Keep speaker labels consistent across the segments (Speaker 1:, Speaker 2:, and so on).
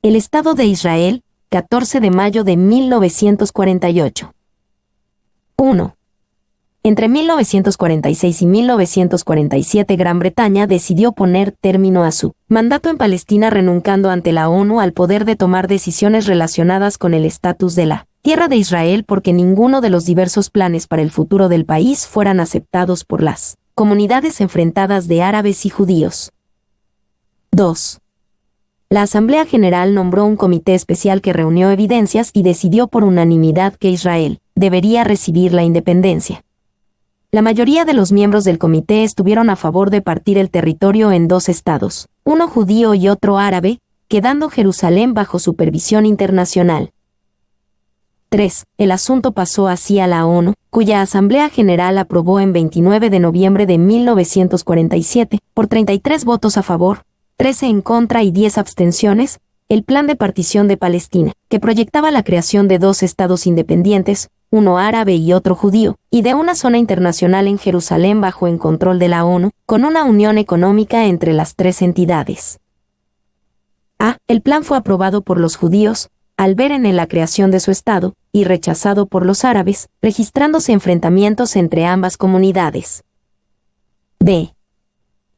Speaker 1: El Estado de Israel, 14 de mayo de 1948. 1. Entre 1946 y 1947 Gran Bretaña decidió poner término a su mandato en Palestina renunciando ante la ONU al poder de tomar decisiones relacionadas con el estatus de la tierra de Israel porque ninguno de los diversos planes para el futuro del país fueran aceptados por las comunidades enfrentadas de árabes y judíos. 2. La Asamblea General nombró un comité especial que reunió evidencias y decidió por unanimidad que Israel debería recibir la independencia. La mayoría de los miembros del comité estuvieron a favor de partir el territorio en dos estados, uno judío y otro árabe, quedando Jerusalén bajo supervisión internacional. 3. El asunto pasó así a la ONU, cuya Asamblea General aprobó en 29 de noviembre de 1947, por 33 votos a favor, 13 en contra y 10 abstenciones, el plan de partición de Palestina, que proyectaba la creación de dos estados independientes, uno árabe y otro judío, y de una zona internacional en Jerusalén bajo el control de la ONU, con una unión económica entre las tres entidades. El plan fue aprobado por los judíos, al ver en él la creación de su estado, y rechazado por los árabes, registrándose enfrentamientos entre ambas comunidades. B.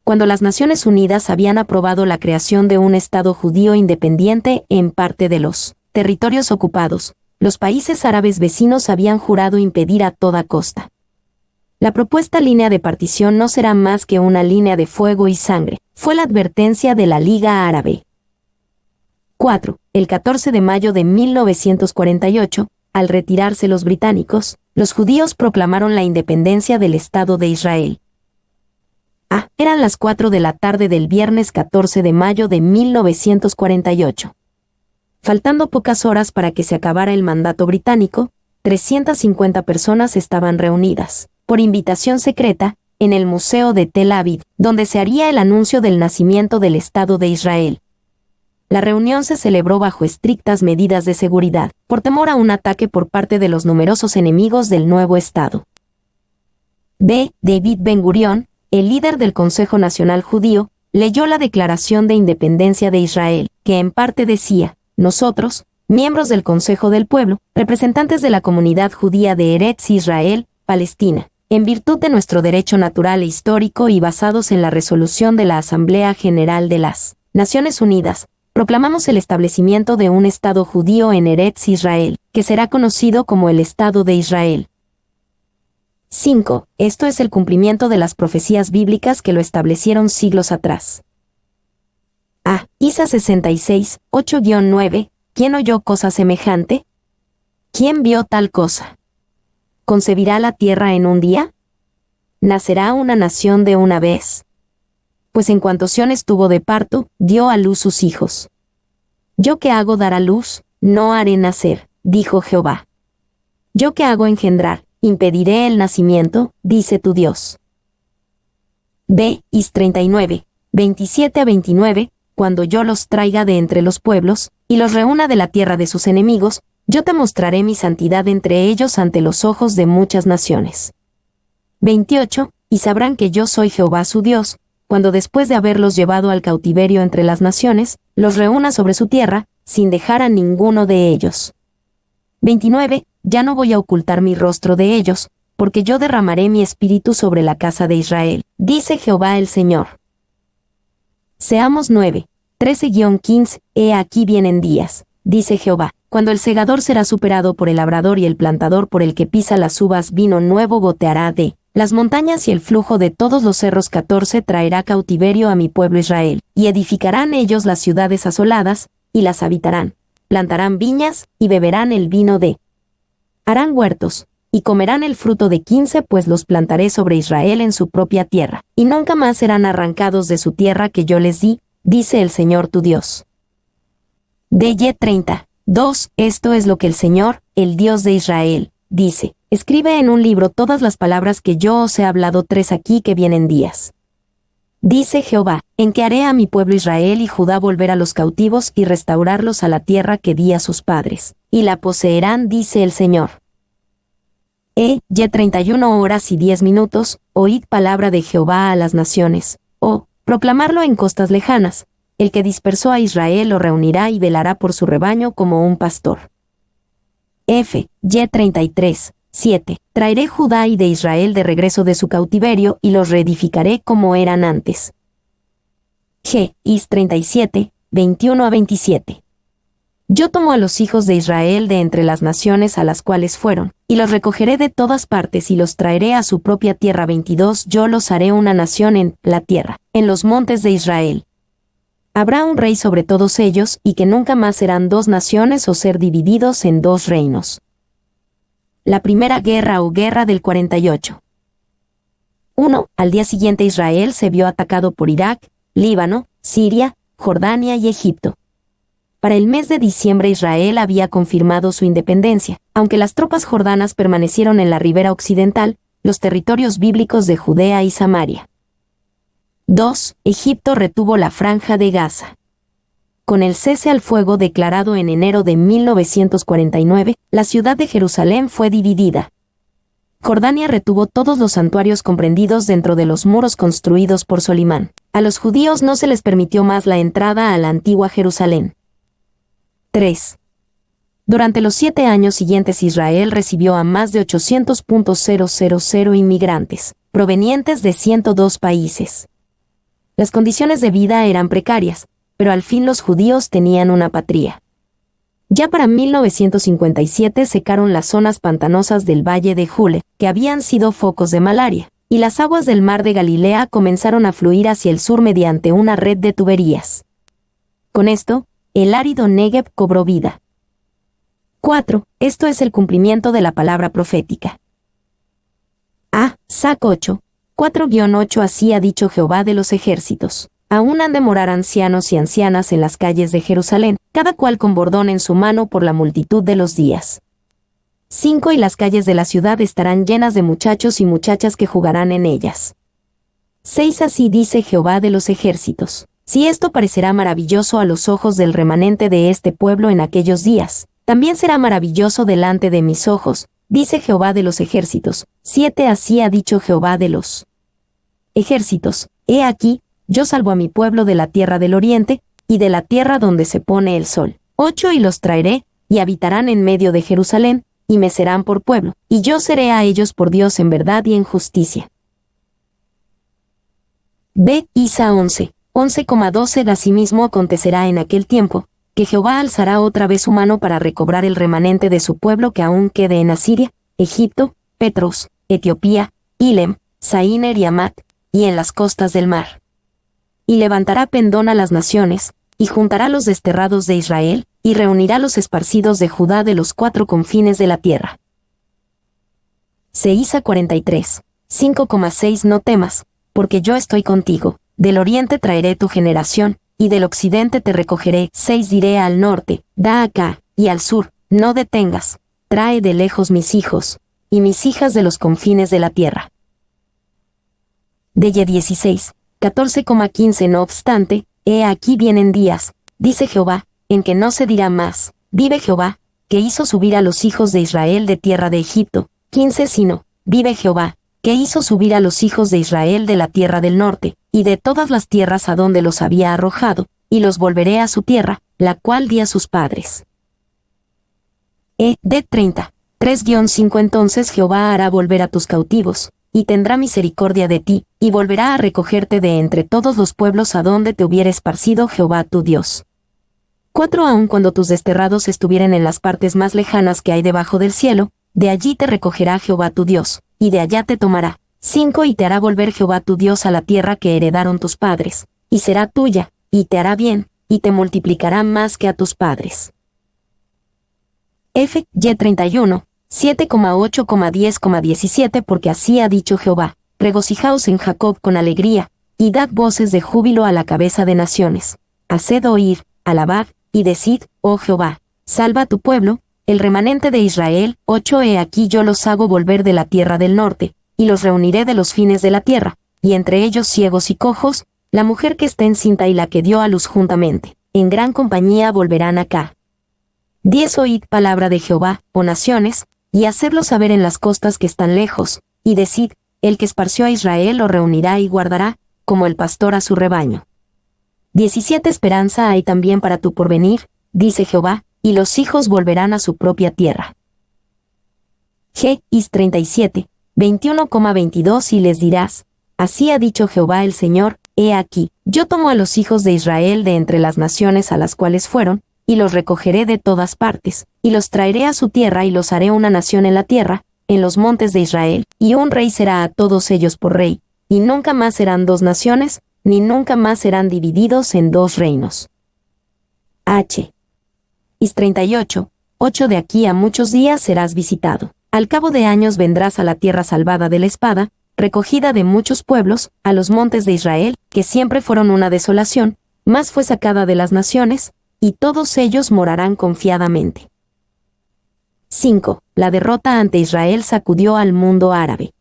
Speaker 1: Cuando las Naciones Unidas habían aprobado la creación de un Estado judío independiente en parte de los territorios ocupados, los países árabes vecinos habían jurado impedir a toda costa. La propuesta línea de partición no será más que una línea de fuego y sangre, fue la advertencia de la Liga Árabe. 4. El 14 de mayo de 1948, al retirarse los británicos, los judíos proclamaron la independencia del Estado de Israel. Eran las 4 de la tarde del viernes 14 de mayo de 1948. Faltando pocas horas para que se acabara el mandato británico, 350 personas estaban reunidas, por invitación secreta, en el Museo de Tel Aviv, donde se haría el anuncio del nacimiento del Estado de Israel. La reunión se celebró bajo estrictas medidas de seguridad, por temor a un ataque por parte de los numerosos enemigos del nuevo Estado. B. David Ben-Gurión, el líder del Consejo Nacional Judío, leyó la Declaración de Independencia de Israel, que en parte decía: nosotros, miembros del Consejo del Pueblo, representantes de la comunidad judía de Eretz Israel, Palestina, en virtud de nuestro derecho natural e histórico y basados en la resolución de la Asamblea General de las Naciones Unidas, proclamamos el establecimiento de un Estado judío en Eretz Israel, que será conocido como el Estado de Israel. 5. Esto es el cumplimiento de las profecías bíblicas que lo establecieron siglos atrás. Isaías 66, 8-9, ¿quién oyó cosa semejante? ¿Quién vio tal cosa? ¿Concebirá la tierra en un día? ¿Nacerá una nación de una vez? Pues en cuanto Sión estuvo de parto, dio a luz sus hijos. Yo que hago dar a luz, no haré nacer, dijo Jehová. Yo que hago engendrar, impediré el nacimiento, dice tu Dios. B. Is 39, 27-29, cuando yo los traiga de entre los pueblos, y los reúna de la tierra de sus enemigos, yo te mostraré mi santidad entre ellos ante los ojos de muchas naciones. 28, y sabrán que yo soy Jehová su Dios, cuando después de haberlos llevado al cautiverio entre las naciones, los reúna sobre su tierra, sin dejar a ninguno de ellos. 29, ya no voy a ocultar mi rostro de ellos, porque yo derramaré mi espíritu sobre la casa de Israel, dice Jehová el Señor. Seamos 9, 13-15, he aquí vienen días, dice Jehová, cuando el segador será superado por el labrador y el plantador por el que pisa las uvas vino nuevo goteará de las montañas y el flujo de todos los cerros. 14 traerá cautiverio a mi pueblo Israel, y edificarán ellos las ciudades asoladas, y las habitarán, plantarán viñas, y beberán el vino de harán huertos, y comerán el fruto de 15, pues los plantaré sobre Israel en su propia tierra, y nunca más serán arrancados de su tierra que yo les di, dice el Señor tu Dios. DY 30, 2. Esto es lo que el Señor, el Dios de Israel, dice: escribe en un libro todas las palabras que yo os he hablado. 3 Aquí que vienen días, dice Jehová, en que haré a mi pueblo Israel y Judá volver a los cautivos y restaurarlos a la tierra que di a sus padres, y la poseerán, dice el Señor. Y 31 horas y 10 minutos, oíd palabra de Jehová a las naciones, proclamarlo en costas lejanas, el que dispersó a Israel lo reunirá y velará por su rebaño como un pastor. F. Y 33, 7. Traeré Judá y de Israel de regreso de su cautiverio y los reedificaré como eran antes. G. Is 37, 21 a 27. Yo tomo a los hijos de Israel de entre las naciones a las cuales fueron, y los recogeré de todas partes y los traeré a su propia tierra. 22. Yo los haré una nación en la tierra, en los montes de Israel. Habrá un rey sobre todos ellos, y que nunca más serán dos naciones o ser divididos en dos reinos. La primera guerra o guerra del 48. 1. Al día siguiente Israel se vio atacado por Irak, Líbano, Siria, Jordania y Egipto. Para el mes de diciembre Israel había confirmado su independencia, aunque las tropas jordanas permanecieron en la ribera occidental, los territorios bíblicos de Judea y Samaria. 2. Egipto retuvo la franja de Gaza. Con el cese al fuego declarado en enero de 1949, la ciudad de Jerusalén fue dividida. Jordania retuvo todos los santuarios comprendidos dentro de los muros construidos por Solimán. A los judíos no se les permitió más la entrada a la antigua Jerusalén. 3. Durante los 7 años siguientes Israel recibió a más de 800.000 inmigrantes, provenientes de 102 países. Las condiciones de vida eran precarias, pero al fin los judíos tenían una patria. Ya para 1957 secaron las zonas pantanosas del Valle de Jule, que habían sido focos de malaria, y las aguas del mar de Galilea comenzaron a fluir hacia el sur mediante una red de tuberías. Con esto, el árido Negev cobró vida. 4. Esto es el cumplimiento de la palabra profética. A. Sac 8, 4-8. Así ha dicho Jehová de los ejércitos. Aún han de morar ancianos y ancianas en las calles de Jerusalén, cada cual con bordón en su mano por la multitud de los días. 5. Y las calles de la ciudad estarán llenas de muchachos y muchachas que jugarán en ellas. 6. Así dice Jehová de los ejércitos. Si esto parecerá maravilloso a los ojos del remanente de este pueblo en aquellos días, también será maravilloso delante de mis ojos, dice Jehová de los ejércitos. 7. Así ha dicho Jehová de los ejércitos. He aquí, yo salvo a mi pueblo de la tierra del oriente, y de la tierra donde se pone el sol. 8. Y los traeré, y habitarán en medio de Jerusalén, y me serán por pueblo, y yo seré a ellos por Dios en verdad y en justicia. B. Isa 11. 11,12. Asimismo acontecerá en aquel tiempo, que Jehová alzará otra vez su mano para recobrar el remanente de su pueblo que aún quede en Asiria, Egipto, Petros, Etiopía, Ilem, Sainer y Amat, y en las costas del mar. Y levantará pendón a las naciones, y juntará los desterrados de Israel, y reunirá los esparcidos de Judá de los 4 confines de la tierra. Seísa 43, 5,6. No temas, porque yo estoy contigo. Del oriente traeré tu generación, y del occidente te recogeré. 6. Diré al norte, da acá, y al sur, no detengas, trae de lejos mis hijos, y mis hijas de los confines de la tierra. Deye 16, 14,15. No obstante, he aquí vienen días, dice Jehová, en que no se dirá más, vive Jehová, que hizo subir a los hijos de Israel de tierra de Egipto. 15. Sino, vive Jehová, que hizo subir a los hijos de Israel de la tierra del norte, y de todas las tierras a donde los había arrojado, y los volveré a su tierra, la cual di a sus padres. D 30, 3-5. Entonces Jehová hará volver a tus cautivos, y tendrá misericordia de ti, y volverá a recogerte de entre todos los pueblos a donde te hubiera esparcido Jehová tu Dios. 4. Aun cuando tus desterrados estuvieren en las partes más lejanas que hay debajo del cielo, de allí te recogerá Jehová tu Dios, y de allá te tomará. 5. Y te hará volver Jehová tu Dios a la tierra que heredaron tus padres, y será tuya, y te hará bien, y te multiplicará más que a tus padres. F. Y 31, 7,8,10,17. Porque así ha dicho Jehová, regocijaos en Jacob con alegría, y dad voces de júbilo a la cabeza de naciones. Haced oír, alabad, y decid, oh Jehová, salva a tu pueblo, el remanente de Israel. 8. He aquí yo los hago volver de la tierra del norte, y los reuniré de los fines de la tierra, y entre ellos ciegos y cojos, la mujer que está encinta y la que dio a luz juntamente, en gran compañía volverán acá. 10. Oíd palabra de Jehová, oh naciones, y hacedlo saber en las costas que están lejos, y decid, el que esparció a Israel lo reunirá y guardará, como el pastor a su rebaño. 17 Esperanza hay también para tu porvenir, dice Jehová, y los hijos volverán a su propia tierra. Is 37, 21,22 y les dirás, así ha dicho Jehová el Señor, he aquí, yo tomo a los hijos de Israel de entre las naciones a las cuales fueron, y los recogeré de todas partes, y los traeré a su tierra y los haré una nación en la tierra, en los montes de Israel, y un rey será a todos ellos por rey, y nunca más serán dos naciones, ni nunca más serán divididos en dos reinos. Is 38, 8 de aquí a muchos días serás visitado. Al cabo de años vendrás a la tierra salvada de la espada, recogida de muchos pueblos, a los montes de Israel, que siempre fueron una desolación, mas fue sacada de las naciones, y todos ellos morarán confiadamente. 5. La derrota ante Israel sacudió al mundo árabe.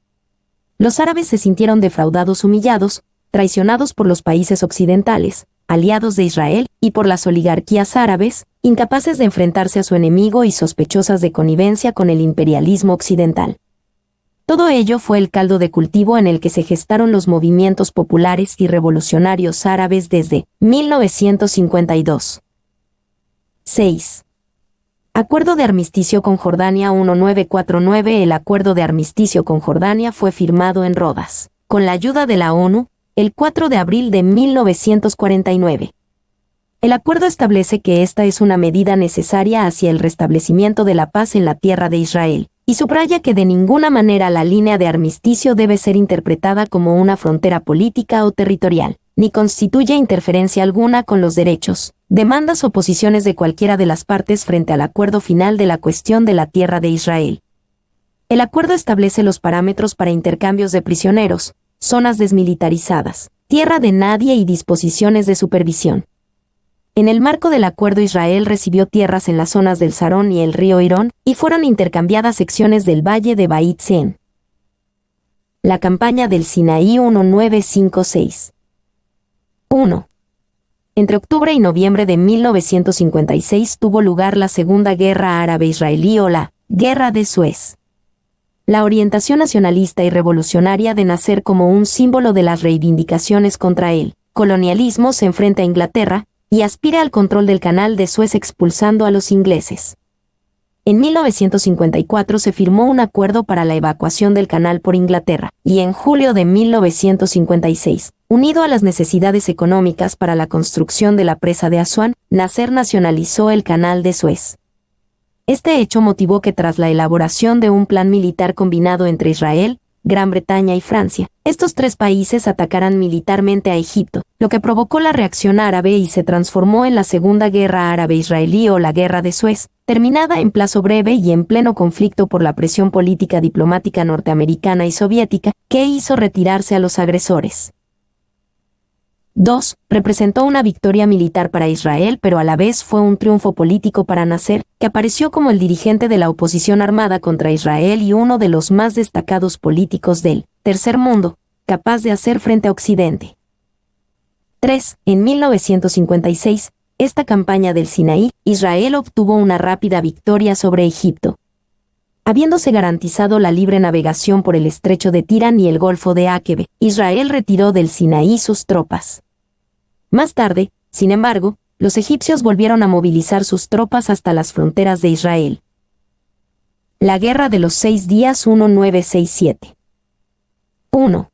Speaker 1: Los árabes se sintieron defraudados, humillados, traicionados por los países occidentales, aliados de Israel, y por las oligarquías árabes, incapaces de enfrentarse a su enemigo y sospechosas de connivencia con el imperialismo occidental. Todo ello fue el caldo de cultivo en el que se gestaron los movimientos populares y revolucionarios árabes desde 1952. 6. Acuerdo de armisticio con Jordania 1949. El acuerdo de armisticio con Jordania fue firmado en Rodas, con la ayuda de la ONU, el 4 de abril de 1949. El acuerdo establece que esta es una medida necesaria hacia el restablecimiento de la paz en la tierra de Israel, y subraya que de ninguna manera la línea de armisticio debe ser interpretada como una frontera política o territorial, ni constituye interferencia alguna con los derechos, demandas o posiciones de cualquiera de las partes frente al acuerdo final de la cuestión de la tierra de Israel. El acuerdo establece los parámetros para intercambios de prisioneros, zonas desmilitarizadas, tierra de nadie y disposiciones de supervisión. En el marco del acuerdo, Israel recibió tierras en las zonas del Sarón y el río Irón, y fueron intercambiadas secciones del valle de Beit Sen. La campaña del Sinaí 1956. 1. Entre octubre y noviembre de 1956 tuvo lugar la Segunda Guerra Árabe-Israelí o la Guerra de Suez. La orientación nacionalista y revolucionaria de nacer como un símbolo de las reivindicaciones contra el colonialismo se enfrenta a Inglaterra y aspira al control del canal de Suez expulsando a los ingleses. En 1954 se firmó un acuerdo para la evacuación del canal por Inglaterra, y en julio de 1956, unido a las necesidades económicas para la construcción de la presa de Asuán, Nasser nacionalizó el canal de Suez. Este hecho motivó que tras la elaboración de un plan militar combinado entre Israel, Gran Bretaña y Francia, estos tres países atacaran militarmente a Egipto, lo que provocó la reacción árabe y se transformó en la Segunda Guerra Árabe-Israelí o la Guerra de Suez, terminada en plazo breve y en pleno conflicto por la presión política diplomática norteamericana y soviética, que hizo retirarse a los agresores. 2. Representó una victoria militar para Israel, pero a la vez fue un triunfo político para Nasser, que apareció como el dirigente de la oposición armada contra Israel y uno de los más destacados políticos del Tercer Mundo, capaz de hacer frente a Occidente. 3. En 1956, esta campaña del Sinaí, Israel obtuvo una rápida victoria sobre Egipto. Habiéndose garantizado la libre navegación por el estrecho de Tirán y el Golfo de Áquebe, Israel retiró del Sinaí sus tropas. Más tarde, sin embargo, los egipcios volvieron a movilizar sus tropas hasta las fronteras de Israel. La Guerra de los 6 días 1967. 1.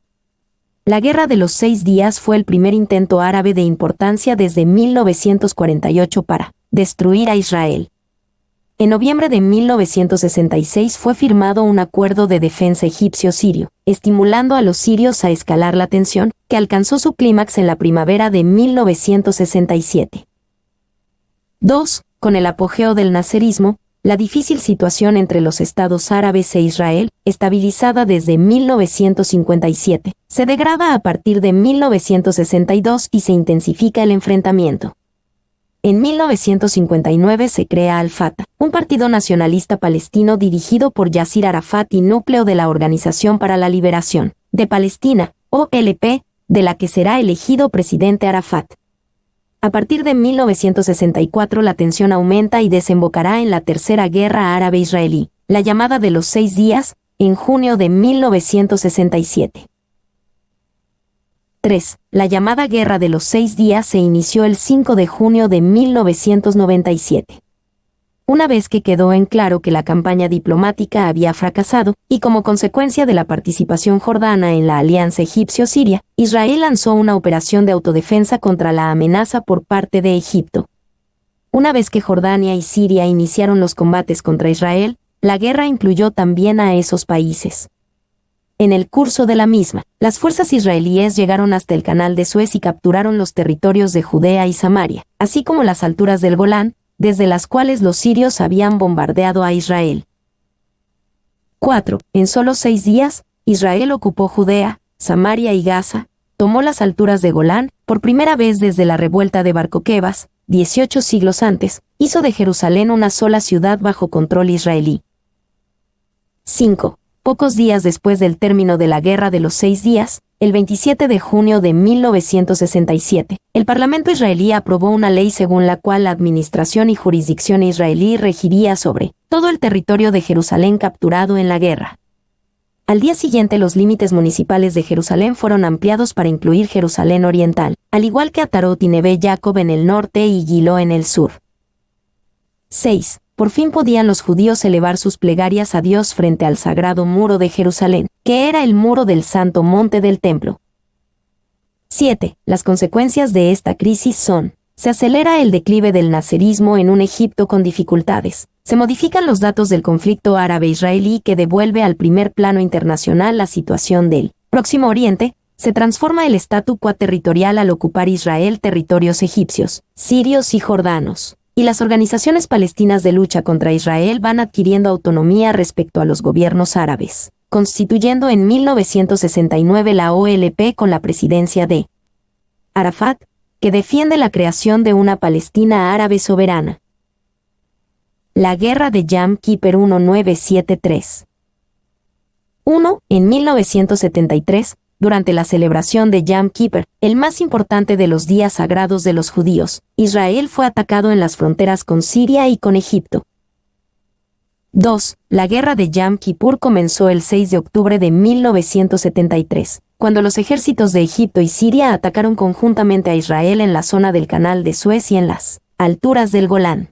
Speaker 1: La Guerra de los 6 días fue el primer intento árabe de importancia desde 1948 para destruir a Israel. En noviembre de 1966 fue firmado un acuerdo de defensa egipcio-sirio, estimulando a los sirios a escalar la tensión, que alcanzó su clímax en la primavera de 1967. 2. Con el apogeo del nasserismo, la difícil situación entre los estados árabes e Israel, estabilizada desde 1957, se degrada a partir de 1962 y se intensifica el enfrentamiento. En 1959 se crea Al-Fatah, un partido nacionalista palestino dirigido por Yasir Arafat y núcleo de la Organización para la Liberación de Palestina, OLP, de la que será elegido presidente Arafat. A partir de 1964 la tensión aumenta y desembocará en la Tercera Guerra Árabe-Israelí, la llamada de los 6 días, en junio de 1967. 3. La llamada Guerra de los 6 días se inició el 5 de junio de 1997. Una vez que quedó en claro que la campaña diplomática había fracasado, y como consecuencia de la participación jordana en la alianza egipcio-siria, Israel lanzó una operación de autodefensa contra la amenaza por parte de Egipto. Una vez que Jordania y Siria iniciaron los combates contra Israel, la guerra incluyó también a esos países. En el curso de la misma, las fuerzas israelíes llegaron hasta el Canal de Suez y capturaron los territorios de Judea y Samaria, así como las alturas del Golán, desde las cuales los sirios habían bombardeado a Israel. 4. En solo 6 días, Israel ocupó Judea, Samaria y Gaza, tomó las alturas de Golán, por primera vez desde la revuelta de Bar Kokhebas, 18 siglos antes, hizo de Jerusalén una sola ciudad bajo control israelí. 5. Pocos días después del término de la Guerra de los 6 días, el 27 de junio de 1967, el Parlamento israelí aprobó una ley según la cual la administración y jurisdicción israelí regiría sobre todo el territorio de Jerusalén capturado en la guerra. Al día siguiente los límites municipales de Jerusalén fueron ampliados para incluir Jerusalén Oriental, al igual que Atarot y Neve Jacob en el norte y Gilo en el sur. 6. Por fin podían los judíos elevar sus plegarias a Dios frente al sagrado muro de Jerusalén, que era el muro del santo monte del templo. 7. Las consecuencias de esta crisis son: se acelera el declive del nazarismo en un Egipto con dificultades, se modifican los datos del conflicto árabe-israelí que devuelve al primer plano internacional la situación del Próximo Oriente, se transforma el statu quo territorial al ocupar Israel territorios egipcios, sirios y jordanos, y las organizaciones palestinas de lucha contra Israel van adquiriendo autonomía respecto a los gobiernos árabes, constituyendo en 1969 la OLP con la presidencia de Arafat, que defiende la creación de una Palestina árabe soberana. La Guerra de Yom Kippur 1973. 1. En 1973, durante la celebración de Yom Kippur, el más importante de los días sagrados de los judíos, Israel fue atacado en las fronteras con Siria y con Egipto. 2. La Guerra de Yom Kippur comenzó el 6 de octubre de 1973, cuando los ejércitos de Egipto y Siria atacaron conjuntamente a Israel en la zona del Canal de Suez y en las alturas del Golán.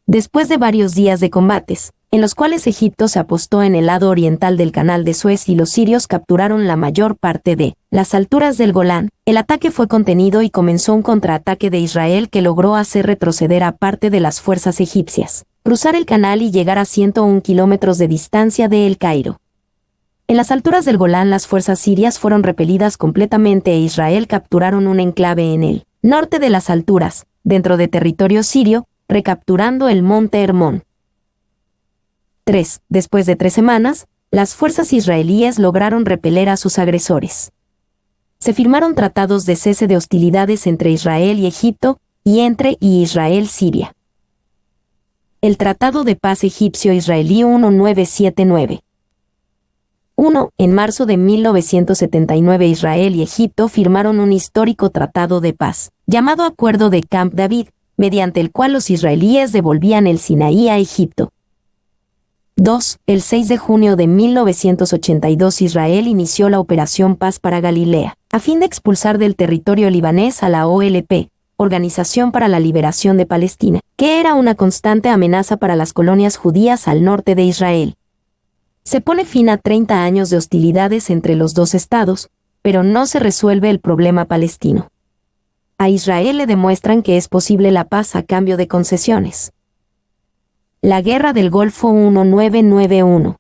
Speaker 1: Después de varios días de combates, en los cuales Egipto se apostó en el lado oriental del Canal de Suez y los sirios capturaron la mayor parte de las alturas del Golán, el ataque fue contenido y comenzó un contraataque de Israel que logró hacer retroceder a parte de las fuerzas egipcias, cruzar el canal y llegar a 101 kilómetros de distancia de El Cairo. En las alturas del Golán las fuerzas sirias fueron repelidas completamente e Israel capturaron un enclave en el norte de las alturas, dentro de territorio sirio, recapturando el monte Hermón. 3. Después de 3 semanas, las fuerzas israelíes lograron repeler a sus agresores. Se firmaron tratados de cese de hostilidades entre Israel y Egipto, y entre Israel-Siria. El Tratado de Paz Egipcio-Israelí 1979. 1. En marzo de 1979 Israel y Egipto firmaron un histórico tratado de paz, llamado Acuerdo de Camp David, mediante el cual los israelíes devolvían el Sinaí a Egipto. 2. El 6 de junio de 1982 Israel inició la Operación Paz para Galilea, a fin de expulsar del territorio libanés a la OLP, Organización para la Liberación de Palestina, que era una constante amenaza para las colonias judías al norte de Israel. Se pone fin a 30 años de hostilidades entre los dos estados, pero no se resuelve el problema palestino. A Israel le demuestran que es posible la paz a cambio de concesiones. La Guerra del Golfo 1991.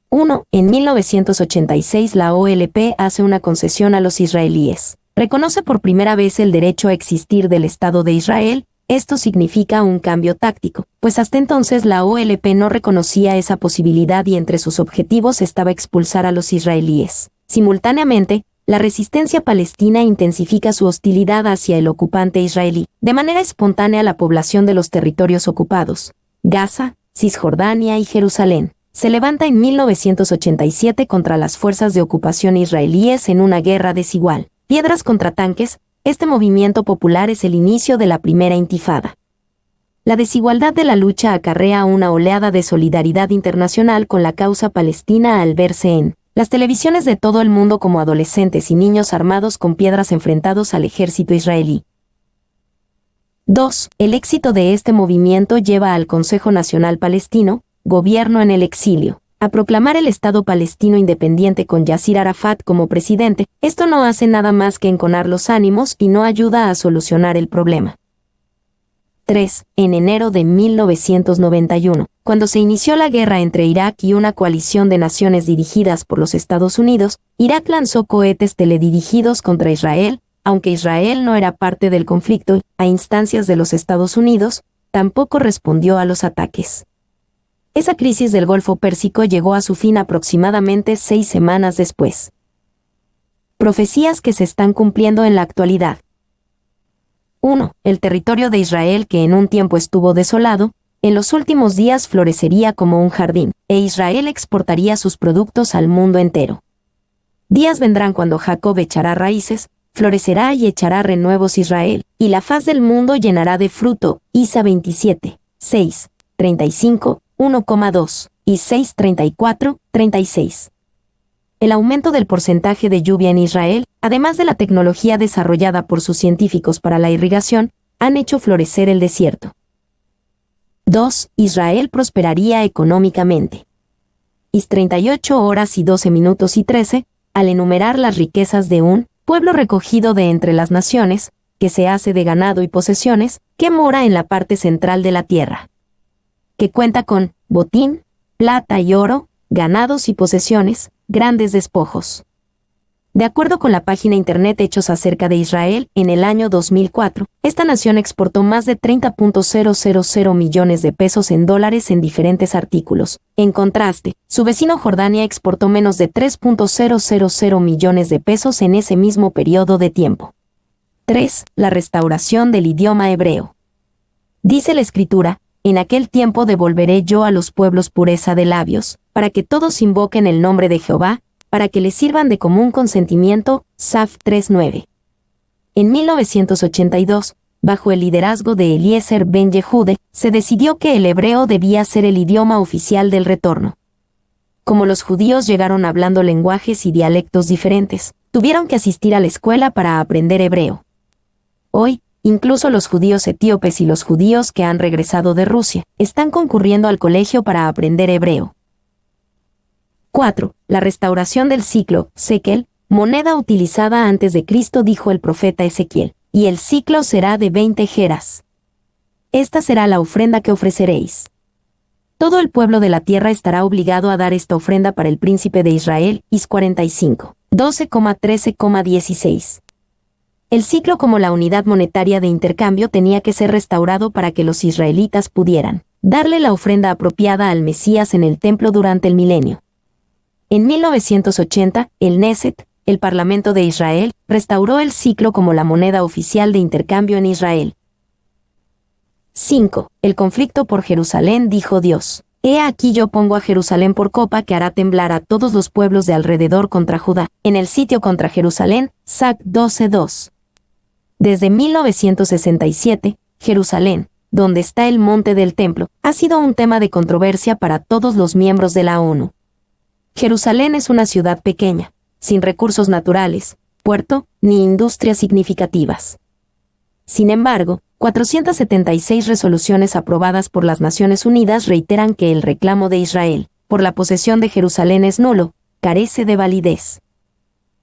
Speaker 1: 1. En 1986 la OLP hace una concesión a los israelíes. Reconoce por primera vez el derecho a existir del Estado de Israel. Esto significa un cambio táctico, pues hasta entonces la OLP no reconocía esa posibilidad y entre sus objetivos estaba expulsar a los israelíes. Simultáneamente, la resistencia palestina intensifica su hostilidad hacia el ocupante israelí, de manera espontánea la población de los territorios ocupados, Gaza, Cisjordania y Jerusalén, se levanta en 1987 contra las fuerzas de ocupación israelíes en una guerra desigual. Piedras contra tanques, este movimiento popular es el inicio de la primera intifada. La desigualdad de la lucha acarrea una oleada de solidaridad internacional con la causa palestina al verse en las televisiones de todo el mundo como adolescentes y niños armados con piedras enfrentados al ejército israelí. 2. El éxito de este movimiento lleva al Consejo Nacional Palestino, gobierno en el exilio, a proclamar el Estado palestino independiente con Yasir Arafat como presidente. Esto no hace nada más que enconar los ánimos y no ayuda a solucionar el problema. 3. En enero de 1991, cuando se inició la guerra entre Irak y una coalición de naciones dirigidas por los Estados Unidos, Irak lanzó cohetes teledirigidos contra Israel, aunque Israel no era parte del conflicto, a instancias de los Estados Unidos, tampoco respondió a los ataques. Esa crisis del Golfo Pérsico llegó a su fin aproximadamente 6 semanas después. Profecías que se están cumpliendo en la actualidad. 1. El territorio de Israel, que en un tiempo estuvo desolado, en los últimos días florecería como un jardín, e Israel exportaría sus productos al mundo entero. Días vendrán cuando Jacob echará raíces, florecerá y echará renuevos Israel, y la faz del mundo llenará de fruto. Isa 27, 6, 35, 1,2 y 6, 34, 36. El aumento del porcentaje de lluvia en Israel, además de la tecnología desarrollada por sus científicos para la irrigación, han hecho florecer el desierto. 2. Israel prosperaría económicamente. Is 38 horas y 12 minutos y 13, al enumerar las riquezas de un pueblo recogido de entre las naciones, que se hace de ganado y posesiones, que mora en la parte central de la tierra, que cuenta con botín, plata y oro, ganados y posesiones, grandes despojos. De acuerdo con la página internet Hechos acerca de Israel, en el año 2004, esta nación exportó más de 30.000 millones de pesos en dólares en diferentes artículos. En contraste, su vecino Jordania exportó menos de 3.000 millones de pesos en ese mismo periodo de tiempo. 3. La restauración del idioma hebreo. Dice la Escritura: en aquel tiempo devolveré yo a los pueblos pureza de labios, para que todos invoquen el nombre de Jehová, para que les sirvan de común consentimiento. Saf 3:9. En 1982, bajo el liderazgo de Eliezer Ben Yehude, se decidió que el hebreo debía ser el idioma oficial del retorno. Como los judíos llegaron hablando lenguajes y dialectos diferentes, tuvieron que asistir a la escuela para aprender hebreo. Hoy, incluso los judíos etíopes y los judíos que han regresado de Rusia están concurriendo al colegio para aprender hebreo. 4. La restauración del siclo, sekel, moneda utilizada antes de Cristo, dijo el profeta Ezequiel, y el siclo será de 20 geras. Esta será la ofrenda que ofreceréis. Todo el pueblo de la tierra estará obligado a dar esta ofrenda para el príncipe de Israel. Is 45, 12,13,16. El siclo como la unidad monetaria de intercambio tenía que ser restaurado para que los israelitas pudieran darle la ofrenda apropiada al Mesías en el templo durante el milenio. En 1980, el Knesset, el Parlamento de Israel, restauró el siclo como la moneda oficial de intercambio en Israel. 5. El conflicto por Jerusalén, dijo Dios: he aquí yo pongo a Jerusalén por copa que hará temblar a todos los pueblos de alrededor contra Judá, en el sitio contra Jerusalén. Sac 12:2. Desde 1967, Jerusalén, donde está el monte del templo, ha sido un tema de controversia para todos los miembros de la ONU. Jerusalén es una ciudad pequeña, sin recursos naturales, puerto, ni industrias significativas. Sin embargo, 476 resoluciones aprobadas por las Naciones Unidas reiteran que el reclamo de Israel por la posesión de Jerusalén es nulo, carece de validez.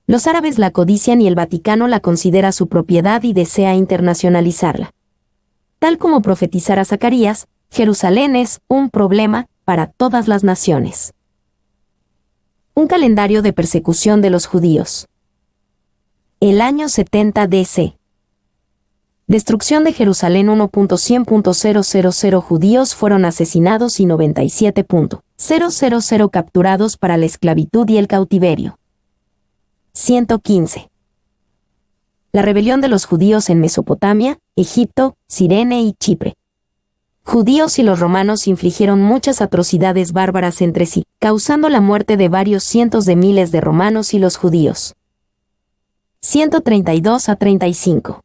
Speaker 1: Los árabes la codician y el Vaticano la considera su propiedad y desea internacionalizarla. Tal como profetizara Zacarías, Jerusalén es un problema para todas las naciones. Un calendario de persecución de los judíos. El año 70 DC. Destrucción de Jerusalén. 1.100.000 judíos fueron asesinados y 97.000 capturados para la esclavitud y el cautiverio. 115. La rebelión de los judíos en Mesopotamia, Egipto, Cirene y Chipre. Judíos y los romanos infligieron muchas atrocidades bárbaras entre sí, causando la muerte de varios cientos de miles de romanos y los judíos. 132 a 35.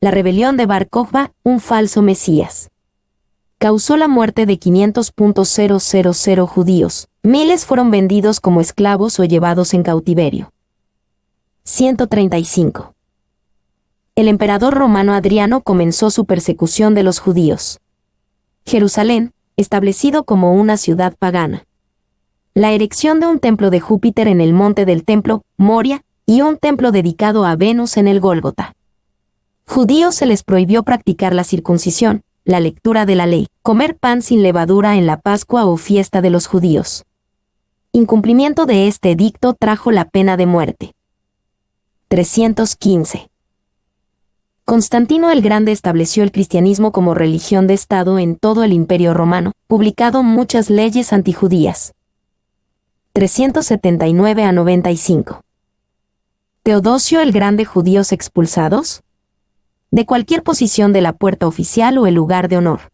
Speaker 1: La rebelión de Bar Kokhba, un falso mesías. causó la muerte de 500.000 judíos. Miles fueron vendidos como esclavos o llevados en cautiverio. 135. El emperador romano Adriano comenzó su persecución de los judíos. Jerusalén, establecido como una ciudad pagana. La erección de un templo de Júpiter en el monte del templo, Moria, y un templo dedicado a Venus en el Gólgota. Judíos se les prohibió practicar la circuncisión, la lectura de la ley, comer pan sin levadura en la Pascua o fiesta de los judíos. Incumplimiento de este edicto trajo la pena de muerte. 315. Constantino el Grande estableció el cristianismo como religión de Estado en todo el Imperio Romano, publicado muchas leyes antijudías. 379 a 95. Teodosio el Grande, judíos expulsados de cualquier posición de la puerta oficial o el lugar de honor.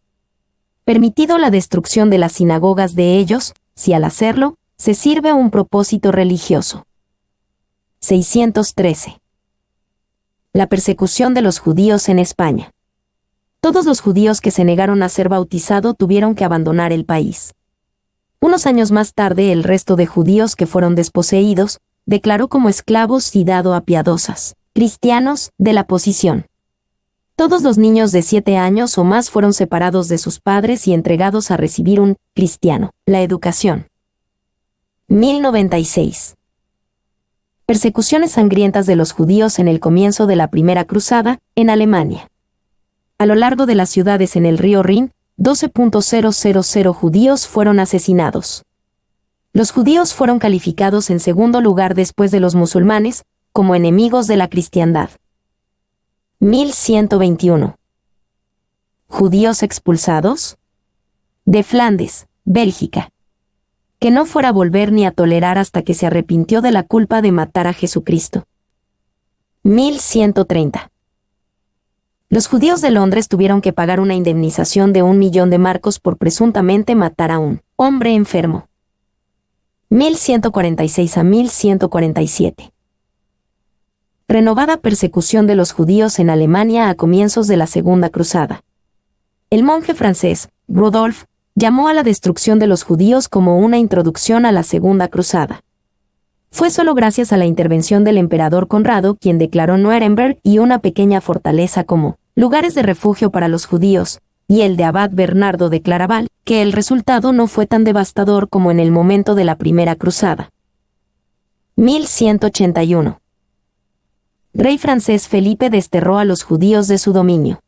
Speaker 1: Permitido la destrucción de las sinagogas de ellos, si al hacerlo, se sirve a un propósito religioso. 613. La persecución de los judíos en España. Todos los judíos que se negaron a ser bautizados tuvieron que abandonar el país. Unos años más tarde, el resto de judíos que fueron desposeídos, declaró como esclavos y dado a piadosas, cristianos, de la posición. Todos los niños de 7 años o más fueron separados de sus padres y entregados a recibir un cristiano, la educación. 1096. Persecuciones sangrientas de los judíos en el comienzo de la Primera Cruzada, en Alemania. A lo largo de las ciudades en el río Rin, 12.000 judíos fueron asesinados. Los judíos fueron calificados en segundo lugar después de los musulmanes, como enemigos de la cristiandad. 1121. ¿Judíos expulsados? De Flandes, Bélgica. Que no fuera a volver ni a tolerar hasta que se arrepintió de la culpa de matar a Jesucristo. 1130. Los judíos de Londres tuvieron que pagar una indemnización de 1 millón de marcos por presuntamente matar a un hombre enfermo. 1146 a 1147. Renovada persecución de los judíos en Alemania a comienzos de la Segunda Cruzada. El monje francés, Rudolf, llamó a la destrucción de los judíos como una introducción a la Segunda Cruzada. Fue solo gracias a la intervención del emperador Conrado, quien declaró Nuremberg y una pequeña fortaleza como lugares de refugio para los judíos, y el de Abad Bernardo de Claraval, que el resultado no fue tan devastador como en el momento de la Primera Cruzada. 1181. Rey francés Felipe desterró a los judíos de su dominio.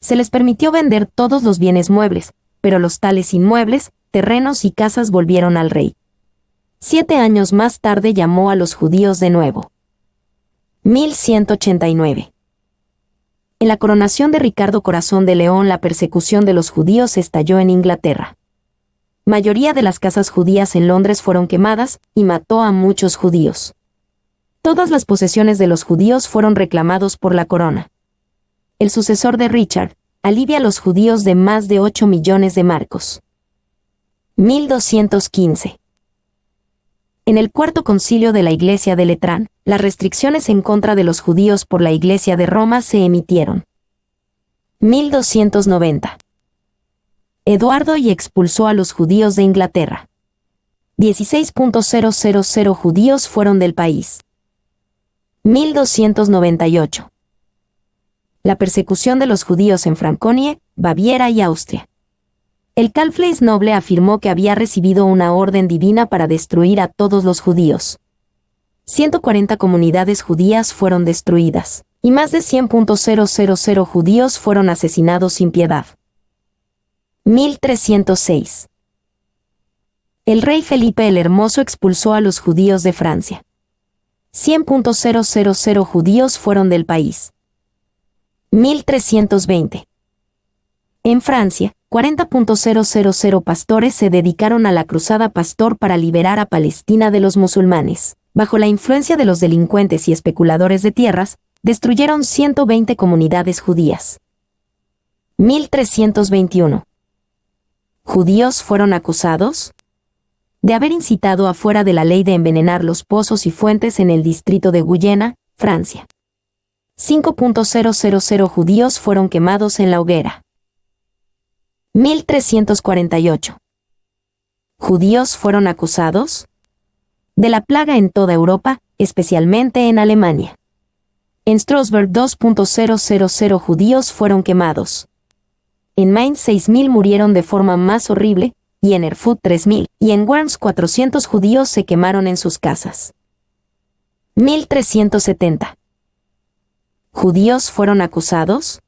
Speaker 1: Se les permitió vender todos los bienes muebles, pero los tales inmuebles, terrenos y casas volvieron al rey. 7 años más tarde llamó a los judíos de nuevo. 1189. En la coronación de Ricardo Corazón de León, la persecución de los judíos estalló en Inglaterra. Mayoría de las casas judías en Londres fueron quemadas, y mató a muchos judíos. Todas las posesiones de los judíos fueron reclamados por la corona. El sucesor de Richard alivia a los judíos de más de 8 millones de marcos. 1215. En el Cuarto Concilio de la Iglesia de Letrán, las restricciones en contra de los judíos por la Iglesia de Roma se emitieron. 1290. Eduardo y expulsó a los judíos de Inglaterra. 16.000 judíos fueron del país. 1298. La persecución de los judíos en Franconia, Baviera y Austria. El Calfleis noble afirmó que había recibido una orden divina para destruir a todos los judíos. 140 comunidades judías fueron destruidas, y más de 100.000 judíos fueron asesinados sin piedad. 1306. El rey Felipe el Hermoso expulsó a los judíos de Francia. 100.000 judíos fueron del país. 1320. En Francia, 40.000 pastores se dedicaron a la cruzada pastor para liberar a Palestina de los musulmanes. Bajo la influencia de los delincuentes y especuladores de tierras, destruyeron 120 comunidades judías. 1321. ¿Judíos fueron acusados? De haber incitado afuera de la ley de envenenar los pozos y fuentes en el distrito de Guyena, Francia. 5.000 judíos fueron quemados en la hoguera. 1348. ¿Judíos fueron acusados? De la plaga en toda Europa, especialmente en Alemania. En Strasbourg 2.000 judíos fueron quemados. En Mainz 6.000 murieron de forma más horrible, y en Erfurt 3.000, y en Worms 400 judíos se quemaron en sus casas. 1370. ¿Judíos fueron acusados?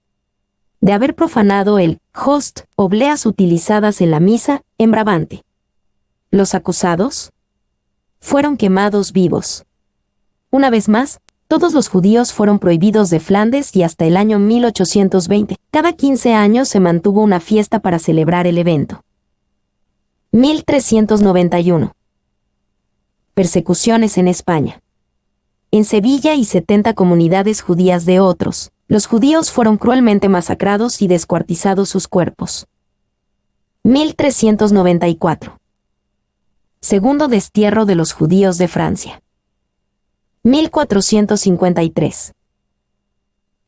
Speaker 1: De haber profanado el host, obleas utilizadas en la misa, en Brabante. ¿Los acusados? Fueron quemados vivos. Una vez más, todos los judíos fueron prohibidos de Flandes y hasta el año 1820, cada 15 años se mantuvo una fiesta para celebrar el evento. 1391. Persecuciones en España. En Sevilla y 70 comunidades judías de otros, los judíos fueron cruelmente masacrados y descuartizados sus cuerpos. 1394. Segundo destierro de los judíos de Francia. 1453.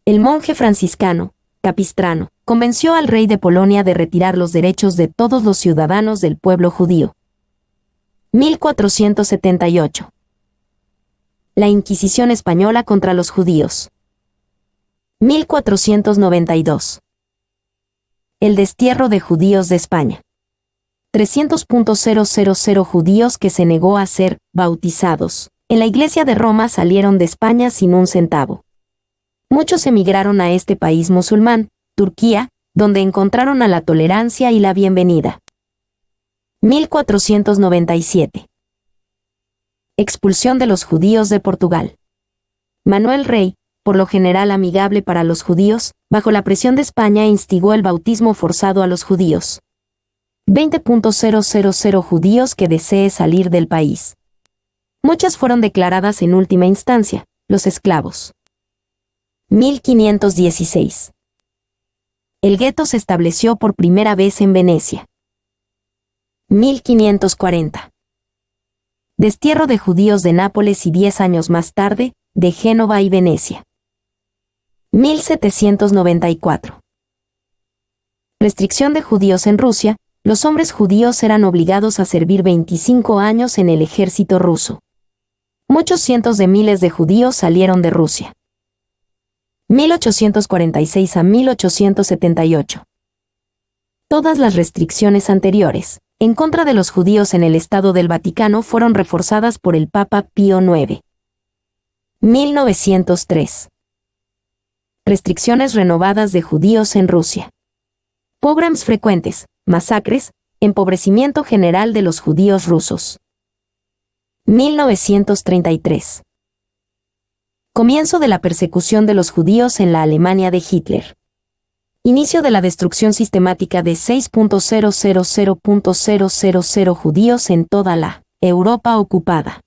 Speaker 1: El monje franciscano, Capistrano, convenció al rey de Polonia de retirar los derechos de todos los ciudadanos del pueblo judío. 1478. La Inquisición española contra los judíos. 1492. El destierro de judíos de España. 300.000 judíos que se negó a ser bautizados en la Iglesia de Roma salieron de España sin un centavo. Muchos emigraron a este país musulmán, Turquía, donde encontraron a la tolerancia y la bienvenida. 1497. Expulsión de los judíos de Portugal. Manuel Rey, por lo general amigable para los judíos, bajo la presión de España instigó el bautismo forzado a los judíos. 20.000 judíos que desee salir del país. Muchas fueron declaradas en última instancia, los esclavos. 1516. El gueto se estableció por primera vez en Venecia. 1540. Destierro de judíos de Nápoles y 10 años más tarde, de Génova y Venecia. 1794. Restricción de judíos en Rusia, los hombres judíos eran obligados a servir 25 años en el ejército ruso. Muchos cientos de miles de judíos salieron de Rusia. 1846 a 1878. Todas las restricciones anteriores, en contra de los judíos en el Estado del Vaticano fueron reforzadas por el Papa Pío IX. 1903. Restricciones renovadas de judíos en Rusia. Pogroms frecuentes, masacres, empobrecimiento general de los judíos rusos. 1933. Comienzo de la persecución de los judíos en la Alemania de Hitler. Inicio de la destrucción sistemática de 6.000.000 judíos en toda la Europa ocupada.